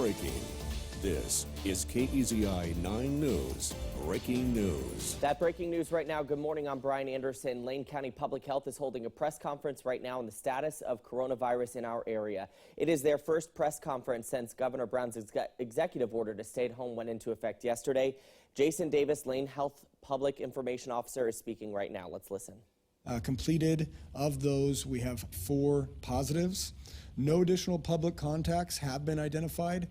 breaking. This is KEZI 9 News, breaking news. That breaking news right now. Good morning, I'm Brian Anderson. Lane County Public Health is holding a press conference right now on the status of coronavirus in our area. It is their first press conference since Governor Brown's executive order to stay at home went into effect yesterday. Jason Davis, Lane Health Public Information Officer, is speaking right now. Let's listen. Completed of those, we have 4 positives. No additional public contacts have been identified,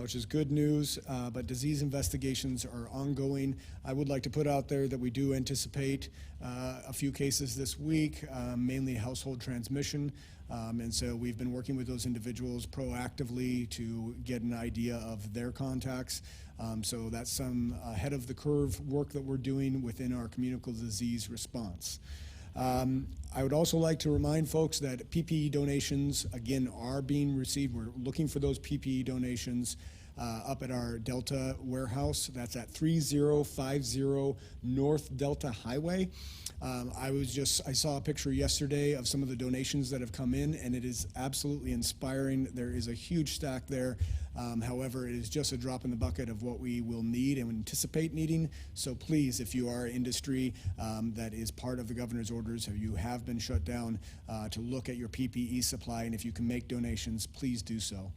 which is good news, but disease investigations are ongoing. I would like to put out there that we do anticipate a few cases this week, mainly household transmission, and so we've been working with those individuals proactively to get an idea of their contacts. So that's some ahead of the curve work that we're doing within our communicable disease response. I would also like to remind folks that PPE donations, again, are being received. We're looking for those PPE donations up at our Delta warehouse. That's at 3050 North Delta Highway. I saw a picture yesterday of some of the donations that have come in, and it is absolutely inspiring. There is a huge stack there. However, it is just a drop in the bucket of what we will need and anticipate needing. So please, if you are industry that is part of the governor's orders, or you have been shut down, to look at your PPE supply, and if you can make donations, please do so.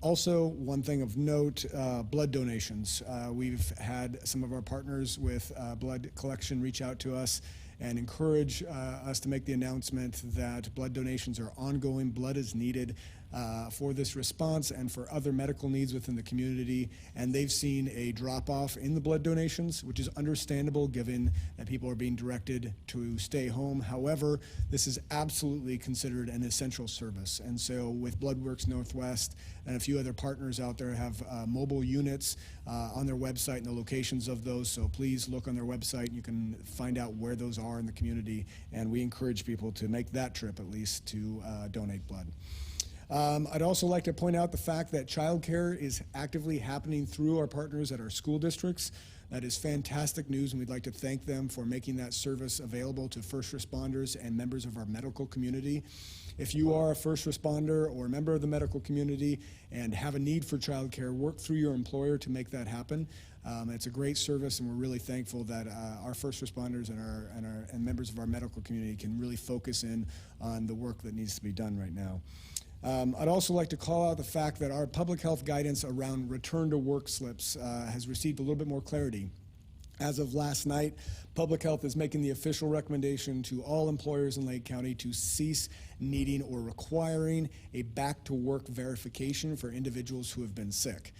Also, one thing of note, blood donations. We've had some of our partners with blood collection reach out to us and encourage us to make the announcement that blood donations are ongoing. Blood is needed for this response and for other medical needs within the community, and they've seen a drop-off in the blood donations, which is understandable given that people are being directed to stay home. However, this is absolutely considered an essential service, and so with BloodWorks Northwest and a few other partners out there have mobile units on their website and the locations of those, so please look on their website and you can find out where those are in the community, and we encourage people to make that trip at least to donate blood. I'd also like to point out the fact that childcare is actively happening through our partners at our school districts. That is fantastic news, and we'd like to thank them for making that service available to first responders and members of our medical community. If you are a first responder or a member of the medical community and have a need for childcare, work through your employer to make that happen. It's a great service, and we're really thankful that our first responders and members of our medical community can really focus in on the work that needs to be done right now. I'd also like to call out the fact that our public health guidance around return to work slips has received a little bit more clarity. As of last night, Public Health is making the official recommendation to all employers in Lake County to cease needing or requiring a back-to-work verification for individuals who have been sick.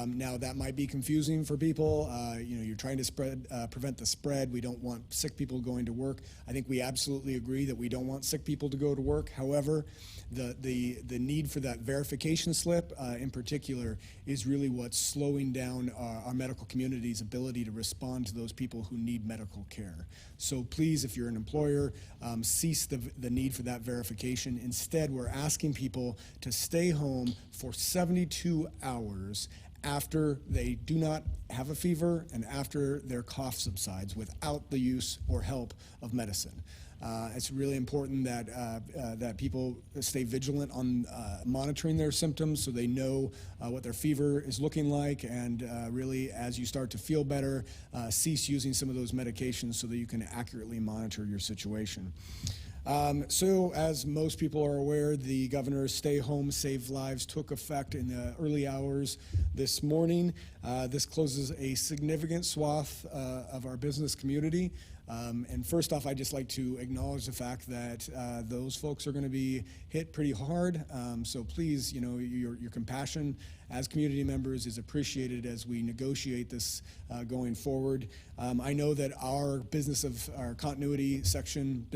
Now, that might be confusing for people. You're trying to prevent the spread. We don't want sick people going to work. I think we absolutely agree that we don't want sick people to go to work. However, the need for that verification slip in particular is really what's slowing down our medical community's ability to respond to those people who need medical care. So please, if you're an employer, cease the need for that verification. Instead, we're asking people to stay home for 72 hours after they do not have a fever and after their cough subsides without the use or help of medicine. It's really important that people stay vigilant on monitoring their symptoms so they know what their fever is looking like, and really, as you start to feel better, cease using some of those medications so that you can accurately monitor your situation. So as most people are aware, the governor's Stay Home, Save Lives took effect in the early hours this morning. This closes a significant swath of our business community. And first off, I'd just like to acknowledge the fact that those folks are going to be hit pretty hard. So please, your compassion as community members is appreciated as we negotiate this going forward. I know that our business continuity section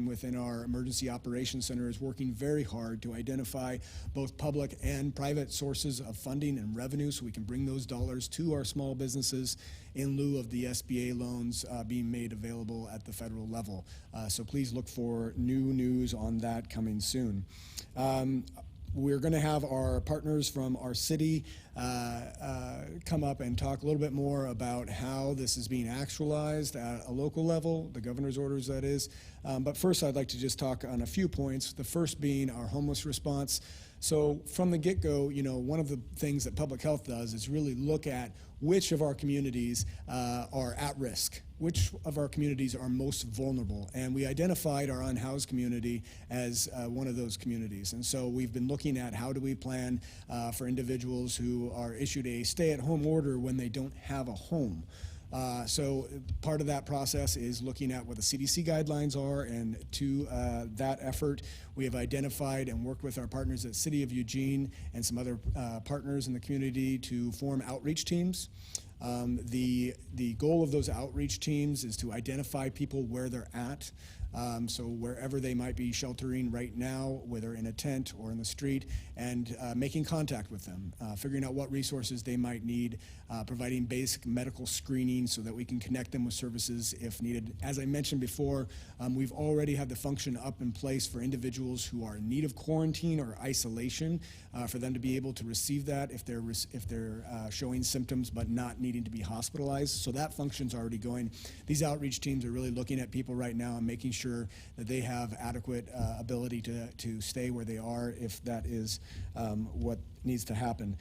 within our Emergency Operations Center is working very hard to identify both public and private sources of funding and revenue so we can bring those dollars to our small businesses in lieu of the SBA loans being made available at the federal level. So please look for new news on that coming soon. We're going to have our partners from our city come up and talk a little bit more about how this is being actualized at a local level, the governor's orders, that is. But first, I'd like to just talk on a few points. The first being our homeless response. So from the get-go, one of the things that public health does is really look at which of our communities are at risk, which of our communities are most vulnerable. And we identified our unhoused community as one of those communities. And so we've been looking at how do we plan for individuals who are issued a stay-at-home order when they don't have a home. So part of that process is looking at what the CDC guidelines are, and to that effort, we have identified and worked with our partners at City of Eugene and some other partners in the community to form outreach teams. The goal of those outreach teams is to identify people where they're at. So wherever they might be sheltering right now, whether in a tent or in the street, and making contact with them, figuring out what resources they might need, providing basic medical screening so that we can connect them with services if needed. As I mentioned before, we've already had the function up in place for individuals who are in need of quarantine or isolation, for them to be able to receive that if they're showing symptoms but not needing to be hospitalized. So that function's already going. These outreach teams are really looking at people right now and making sure that they have adequate ability to stay where they are if that is what needs to happen.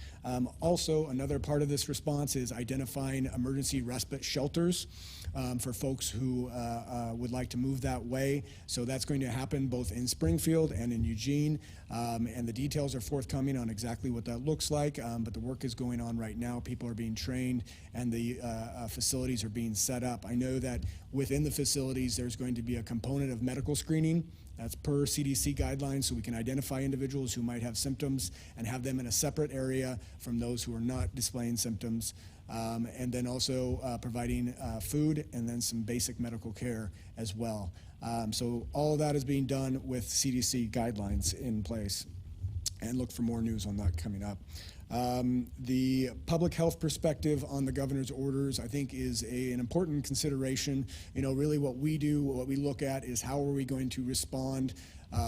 Also, another part of this response is identifying emergency respite shelters for folks who would like to move that way. So that's going to happen both in Springfield and in Eugene, and the details are forthcoming on exactly what that looks like, but the work is going on right now. People are being trained and the facilities are being set up. I know that within the facilities there's going to be a component of medical screening. That's per CDC guidelines, so we can identify individuals who might have symptoms and have them in a separate area from those who are not displaying symptoms. And then also providing food and then some basic medical care as well. So all of that is being done with CDC guidelines in place. And look for more news on that coming up. The public health perspective on the governor's orders, I think, is an important consideration. Really what we do, what we look at is how are we going to respond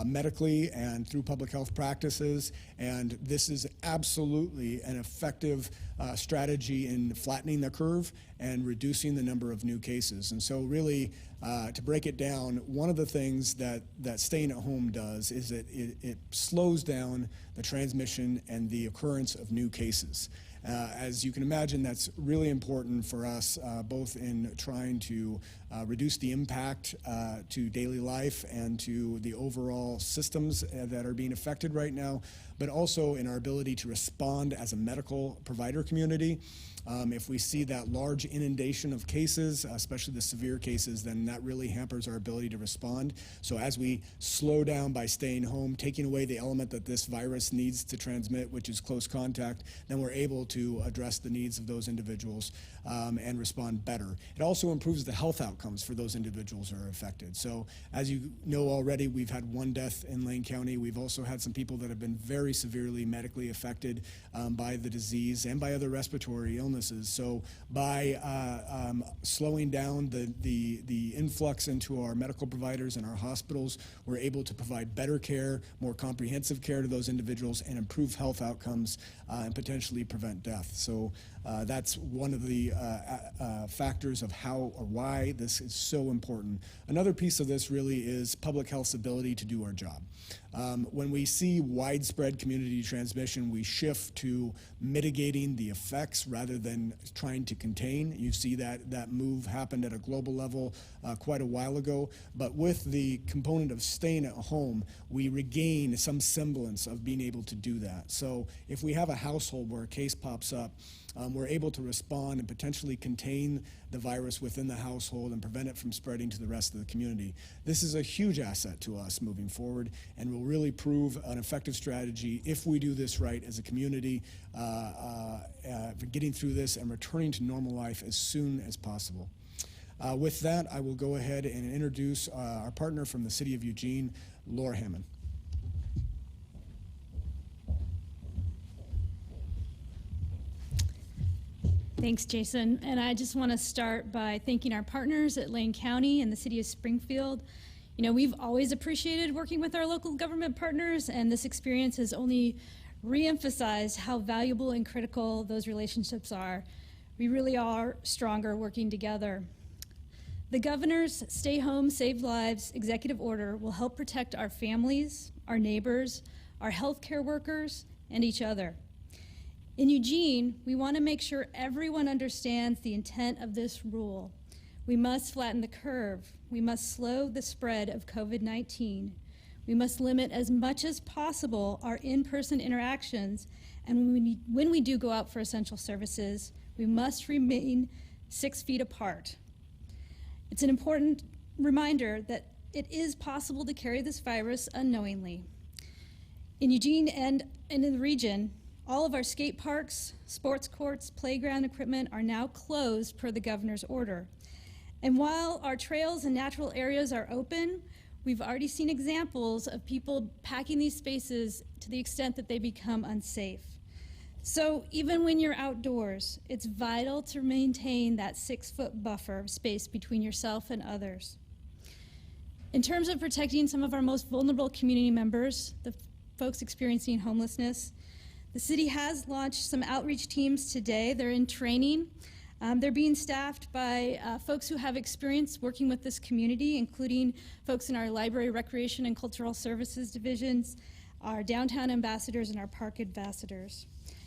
medically and through public health practices, and this is absolutely an effective strategy in flattening the curve and reducing the number of new cases. And so really, to break it down, one of the things that staying at home does is that it slows down the transmission and the occurrence of new cases. As you can imagine, that's really important for us, both in trying to reduce the impact to daily life and to the overall systems that are being affected right now, but also in our ability to respond as a medical provider community. If we see that large inundation of cases, especially the severe cases, then that really hampers our ability to respond. So as we slow down by staying home, taking away the element that this virus needs to transmit, which is close contact, then we're able to address the needs of those individuals and respond better. It also improves the health outcomes for those individuals who are affected. So as you know already, we've had one death in Lane County. We've also had some people that have been very severely medically affected by the disease and by other respiratory illnesses. So by slowing down the influx into our medical providers and our hospitals, we're able to provide better care, more comprehensive care to those individuals, and improve health outcomes and potentially prevent death. So that's one of the factors of how or why this is so important. Another piece of this really is public health's ability to do our job. When we see widespread community transmission, we shift to mitigating the effects rather than trying to contain. You see that move happened at a global level quite a while ago, but with the component of staying at home, we regain some semblance of being able to do that. So if we have a household where a case pops up, we're able to respond and potentially contain the virus within the household and prevent it from spreading to the rest of the community. This is a huge asset to us moving forward and will really prove an effective strategy if we do this right as a community, for getting through this and returning to normal life as soon as possible. With that, I will go ahead and introduce our partner from the City of Eugene, Laura Hammond. Thanks, Jason. And I just want to start by thanking our partners at Lane County and the City of Springfield. We've always appreciated working with our local government partners, and this experience has only re-emphasized how valuable and critical those relationships are. We really are stronger working together. The governor's Stay Home, Save Lives executive order will help protect our families, our neighbors, our healthcare workers, and each other. In Eugene, we want to make sure everyone understands the intent of this rule. We must flatten the curve. We must slow the spread of COVID-19. We must limit as much as possible our in-person interactions, and when we do go out for essential services, we must remain 6 feet apart. It's an important reminder that it is possible to carry this virus unknowingly. In Eugene and in the region, all of our skate parks, sports courts, playground equipment are now closed per the governor's order. And while our trails and natural areas are open, we've already seen examples of people packing these spaces to the extent that they become unsafe. So even when you're outdoors, it's vital to maintain that 6-foot buffer space between yourself and others. In terms of protecting some of our most vulnerable community members, the folks experiencing homelessness, the city has launched some outreach teams today. They're in training. They're being staffed by folks who have experience working with this community, including folks in our library, recreation, and cultural services divisions, our downtown ambassadors, and our park ambassadors.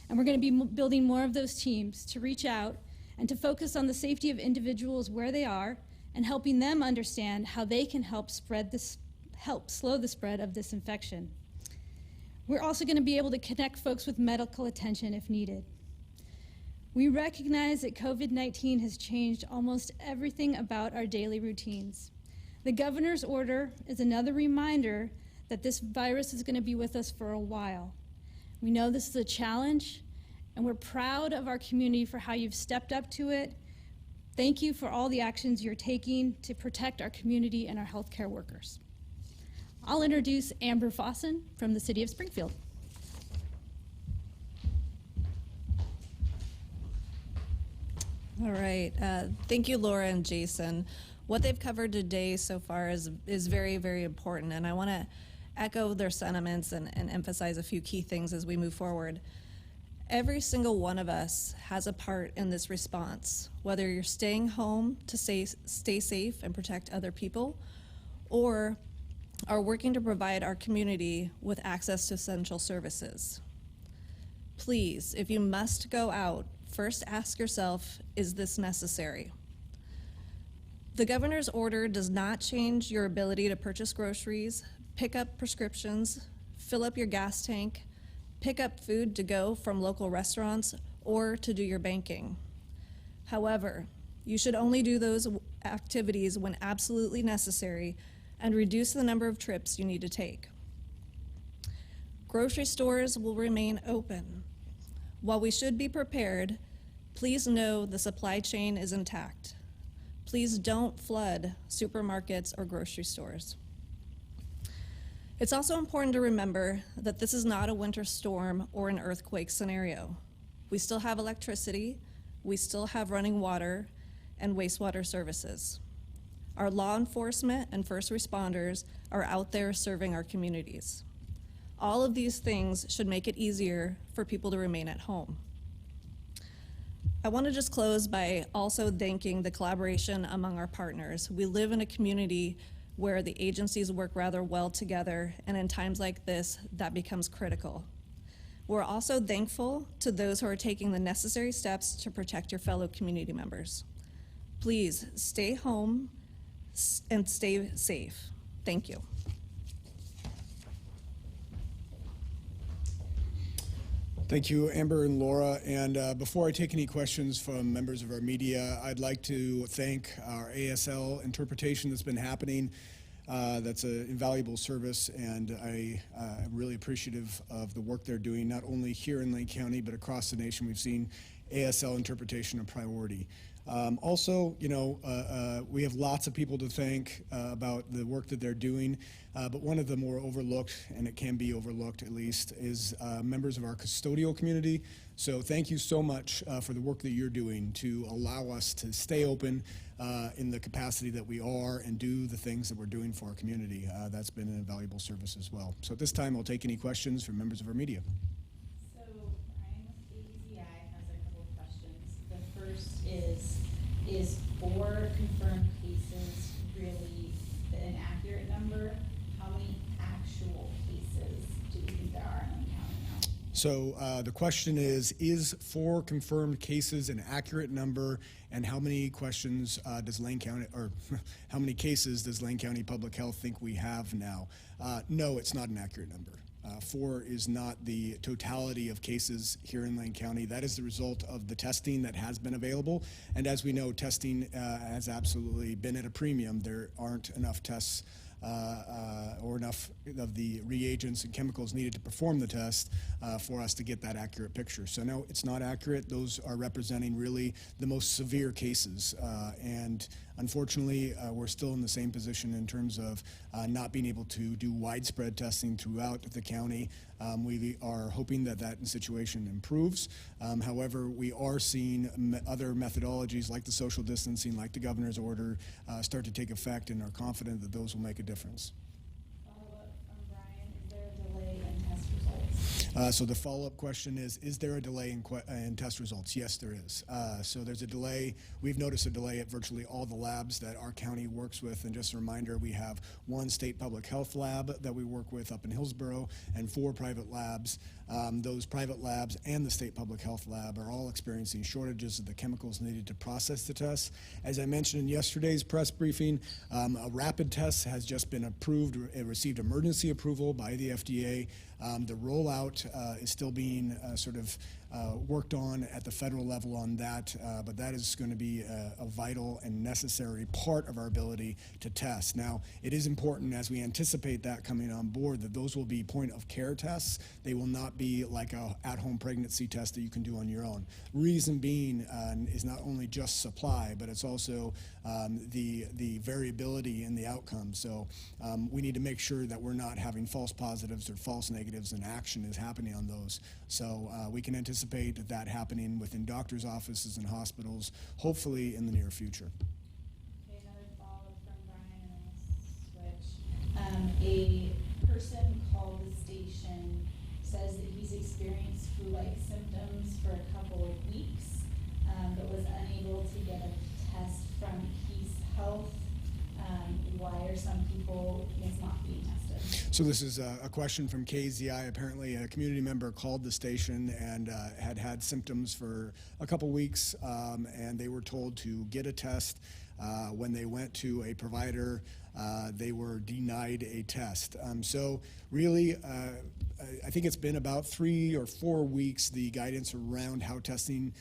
And we're going to be building more of those teams to reach out and to focus on the safety of individuals where they are and helping them understand how they can help slow the spread of this infection. We're also going to be able to connect folks with medical attention if needed. We recognize that COVID-19 has changed almost everything about our daily routines. The governor's order is another reminder that this virus is going to be with us for a while. We know this is a challenge, and we're proud of our community for how you've stepped up to it. Thank you for all the actions you're taking to protect our community and our healthcare workers. I'll introduce Amber Fossen from the City of Springfield. All right. Thank you, Laura and Jason. What they've covered today so far is very, very important, and I want to echo their sentiments and emphasize a few key things as we move forward. Every single one of us has a part in this response, whether you're staying home to stay safe and protect other people, or are working to provide our community with access to essential services. Please, if you must go out, first ask yourself, is this necessary? The governor's order does not change your ability to purchase groceries, pick up prescriptions, fill up your gas tank, pick up food to go from local restaurants, or to do your banking. However, you should only do those activities when absolutely necessary and reduce the number of trips you need to take. Grocery stores will remain open. While we should be prepared, please know the supply chain is intact. Please don't flood supermarkets or grocery stores. It's also important to remember that this is not a winter storm or an earthquake scenario. We still have electricity, we still have running water and wastewater services. Our law enforcement and first responders are out there serving our communities. All of these things should make it easier for people to remain at home. I want to just close by also thanking the collaboration among our partners. We live in a community where the agencies work rather well together, and in times like this, that becomes critical. We're also thankful to those who are taking the necessary steps to protect your fellow community members. Please stay home and stay safe. Thank you. Thank you, Amber and Laura. And before I take any questions from members of our media, I'd like to thank our ASL interpretation that's been happening. That's an invaluable service, and I am really appreciative of the work they're doing, not only here in Lane County, but across the nation. We've seen ASL interpretation a priority. Also, we have lots of people to thank about the work that they're doing, but one of the more overlooked, and it can be overlooked at least, is members of our custodial community. So thank you so much for the work that you're doing to allow us to stay open in the capacity that we are and do the things that we're doing for our community. That's been an invaluable service as well. So at this time, I'll take any questions from members of our media. Is 4 confirmed cases really an accurate number? How many actual cases do you think there So the question is 4 confirmed cases an accurate number, and how many questions does Lane County, or how many cases does Lane County Public Health think we have now? No, it's not an accurate number. 4 is not the totality of cases here in Lane County. That is the result of the testing that has been available. And as we know, testing has absolutely been at a premium. There aren't enough tests or enough of the reagents and chemicals needed to perform the test for us to get that accurate picture. So no, it's not accurate. Those are representing really the most severe cases. And unfortunately, we're still in the same position in terms of not being able to do widespread testing throughout the county. We are hoping that that situation improves. However, we are seeing other methodologies like the social distancing, like the governor's order, start to take effect, and are confident that those will make a difference. Follow-up from Brian, is there a delay in test results? So the follow-up question is there a delay in test results? Yes, there is. So there's a delay. We've noticed a delay at virtually all the labs that our county works with. And just a reminder, we have 1 state public health lab that we work with up in Hillsborough and 4 private labs. Those private labs and the state public health lab are all experiencing shortages of the chemicals needed to process the tests. As I mentioned in yesterday's press briefing, a rapid test has just been approved. It received emergency approval by the FDA. The rollout is still being worked on at the federal level on that, but that is going to be a vital and necessary part of our ability to test. Now, it is important as we anticipate that coming on board that those will be point of care tests. They will not be like a at-home pregnancy test that you can do on your own. Reason being is not only just supply, but it's also the variability in the outcome. So we need to make sure that we're not having false positives or false negatives, and action is happening on those. So we can anticipate that happening within doctors' offices and hospitals, hopefully in the near future. Okay, another follow-up from Brian, and then we'll switch. A person called the station, says that he's experienced flu-like symptoms for a couple of weeks, but was unable to get a test from Peace Health. Why are some people not being tested? So this is a question from KZI. Apparently a community member called the station and had symptoms for a couple weeks, and they were told to get a test. When they went to a provider, they were denied a test. So really, I think it's been about 3 or 4 weeks, the guidance around how testing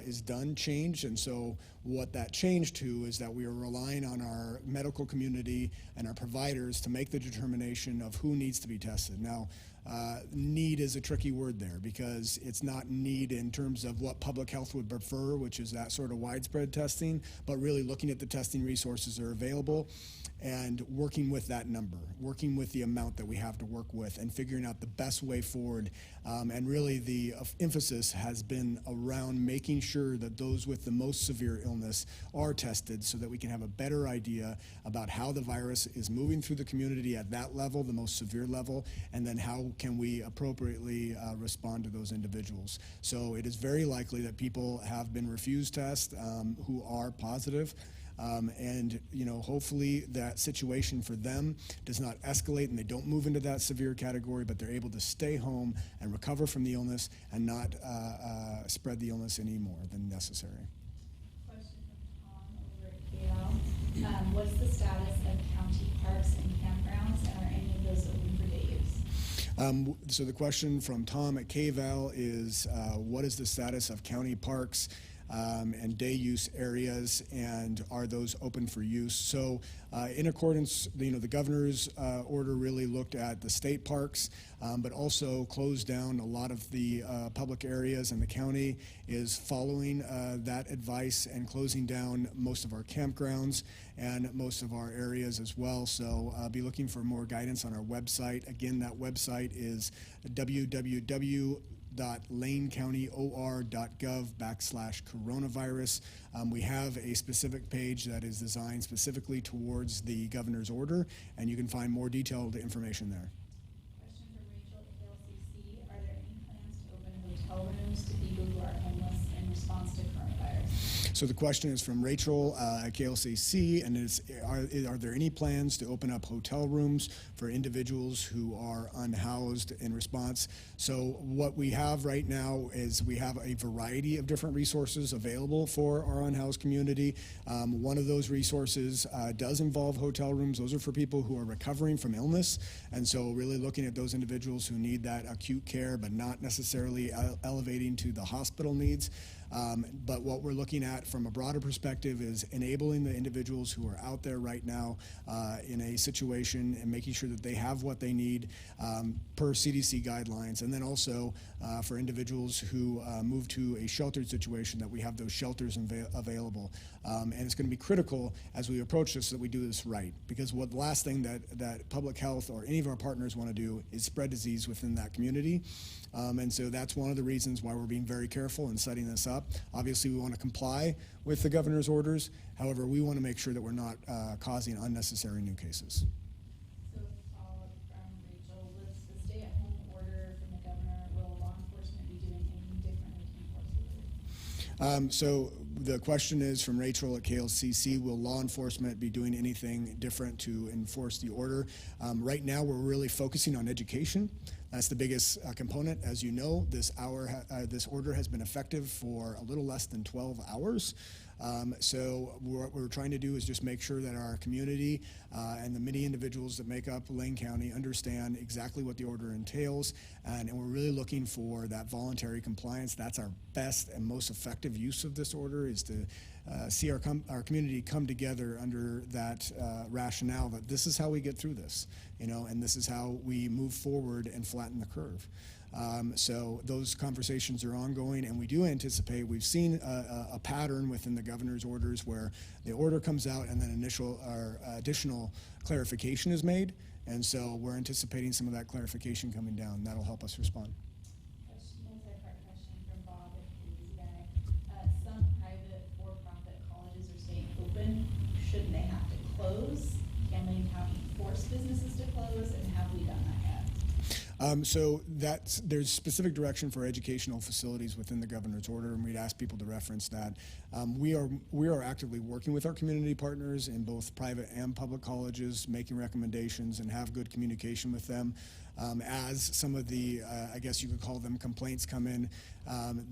is done changed. And so what that changed to is that we are relying on our medical community and our providers to make the determination of who needs to be tested. Now, need is a tricky word there, because it's not need in terms of what public health would prefer, which is that sort of widespread testing, but really looking at the testing resources that are available and working with that number, working with the amount that we have to work with, and figuring out the best way forward. And really the emphasis has been around making sure that those with the most severe illness are tested, so that we can have a better idea about how the virus is moving through the community at that level, the most severe level, and then how can we appropriately respond to those individuals. So it is very likely that people have been refused tests who are positive. And hopefully that situation for them does not escalate and they don't move into that severe category, but they're able to stay home and recover from the illness and not spread the illness any more than necessary. Question from Tom over at KVAL. What's the status of county parks and campgrounds, and are any of those open for day use? So the question from Tom at KVAL is, what is the status of county parks and day use areas, and are those open for use? So in accordance, the governor's order really looked at the state parks, but also closed down a lot of the public areas, and the county is following that advice and closing down most of our campgrounds and most of our areas as well. So be looking for more guidance on our website. Again, that website is www.lanecountyor.gov/coronavirus. We have a specific page that is designed specifically towards the governor's order, and you can find more detailed information there. Question from Rachel KLCC. Are there any plans to open hotel rooms to people who are homeless in response to coronavirus? So the question is from Rachel at KLCC, and are there any plans to open up hotel rooms for individuals who are unhoused in response? So what we have right now is we have a variety of different resources available for our unhoused community. One of those resources does involve hotel rooms. Those are for people who are recovering from illness, and so really looking at those individuals who need that acute care but not necessarily elevating to the hospital needs. But what we're looking at from a broader perspective is enabling the individuals who are out there right now in a situation and making sure that they have what they need per CDC guidelines. And then also for individuals who move to a sheltered situation, that we have those shelters available. And it's going to be critical as we approach this that we do this right, because the last thing that public health or any of our partners want to do is spread disease within that community. And so that's one of the reasons why we're being very careful in setting this up. Obviously, we want to comply with the governor's orders. However, we want to make sure that we're not causing unnecessary new cases. So, follow-up from Rachel, with the stay-at-home order from the governor, will law enforcement be doing anything differently to enforce the order? So the question is from Rachel at KLCC, will law enforcement be doing anything different to enforce the order? Right now, we're really focusing on education. That's the biggest component. As you know, this order has been effective for a little less than 12 hours. So what we're trying to do is just make sure that our community and the many individuals that make up Lane County understand exactly what the order entails, and we're really looking for that voluntary compliance. That's our best and most effective use of this order, is to see our community come together under that rationale that this is how we get through this, and this is how we move forward and flatten the curve. So those conversations are ongoing, and we do anticipate, we've seen a pattern within the governor's orders where the order comes out and then additional clarification is made, and so we're anticipating some of that clarification coming down. That'll help us respond. Multi-part question from Bob at KVAL. Some private for-profit colleges are staying open. Shouldn't they have to close? Can Lane County force businesses to close, and have we done that yet? So there's specific direction for educational facilities within the governor's order, and we'd ask people to reference that. We are actively working with our community partners in both private and public colleges, making recommendations and have good communication with them. As some of the, I guess you could call them, complaints come in,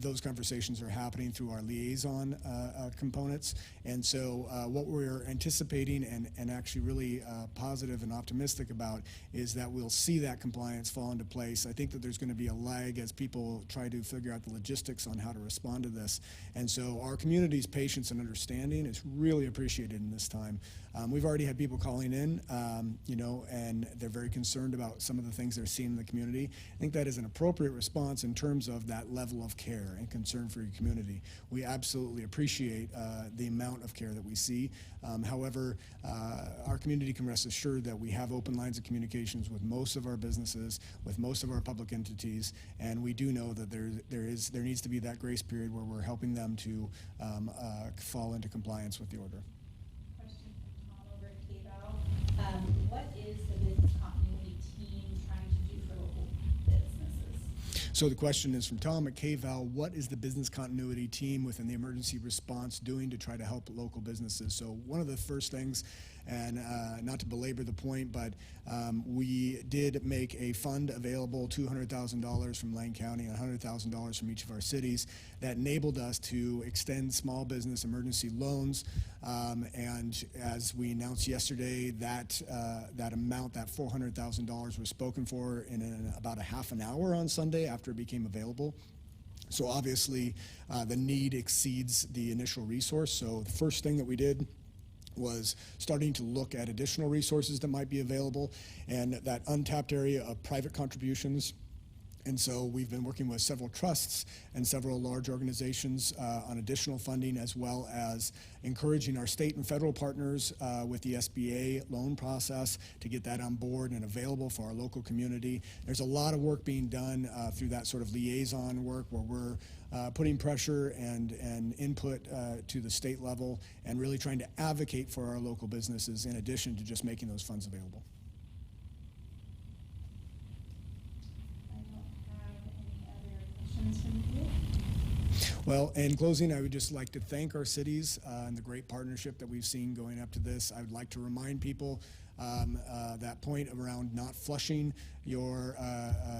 those conversations are happening through our liaison components. And so what we're anticipating and actually really positive and optimistic about is that we'll see that compliance fall into place. I think that there's going to be a lag as people try to figure out the logistics on how to respond to this. And so our community's patience and understanding is really appreciated in this time. We've already had people calling in, and they're very concerned about some of the things they're seeing in the community. I think that is an appropriate response in terms of that level of care and concern for your community. We absolutely appreciate the amount of care that we see. However, our community can rest assured that we have open lines of communications with most of our businesses, with most of our public entities, and we do know that there needs to be that grace period where we're helping them to fall into compliance with the order. Question from Tom over at KVAL. What is the business continuity team trying to do for local businesses? So the question is from Tom at KVAL, what is the business continuity team within the emergency response doing to try to help local businesses? So one of the first things, and not to belabor the point, but we did make a fund available, $200,000 from Lane County and $100,000 from each of our cities, that enabled us to extend small business emergency loans. And as we announced yesterday, that amount, that $400,000, was spoken for in about a half an hour on Sunday after it became available. So obviously the need exceeds the initial resource. So the first thing that we did was starting to look at additional resources that might be available and that untapped area of private contributions. And so we've been working with several trusts and several large organizations on additional funding, as well as encouraging our state and federal partners with the SBA loan process to get that on board and available for our local community. There's a lot of work being done through that sort of liaison work where we're putting pressure and input to the state level and really trying to advocate for our local businesses in addition to just making those funds available. Well, in closing, I would just like to thank our cities and the great partnership that we've seen going up to this. I would like to remind people that point around not flushing your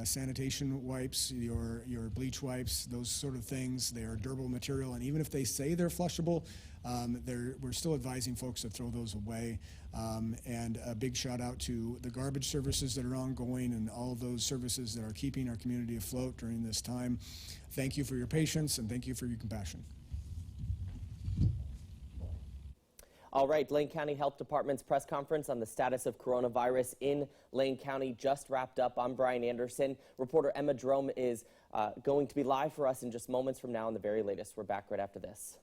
sanitation wipes, your bleach wipes, those sort of things. They are durable material, and even if they say they're flushable, we're still advising folks to throw those away. And a big shout out to the garbage services that are ongoing and all those services that are keeping our community afloat during this time. Thank you for your patience and thank you for your compassion. All right, Lane County Health Department's press conference on the status of coronavirus in Lane County just wrapped up. I'm Brian Anderson. Reporter Emma Jerome is going to be live for us in just moments from now on the very latest. We're back right after this.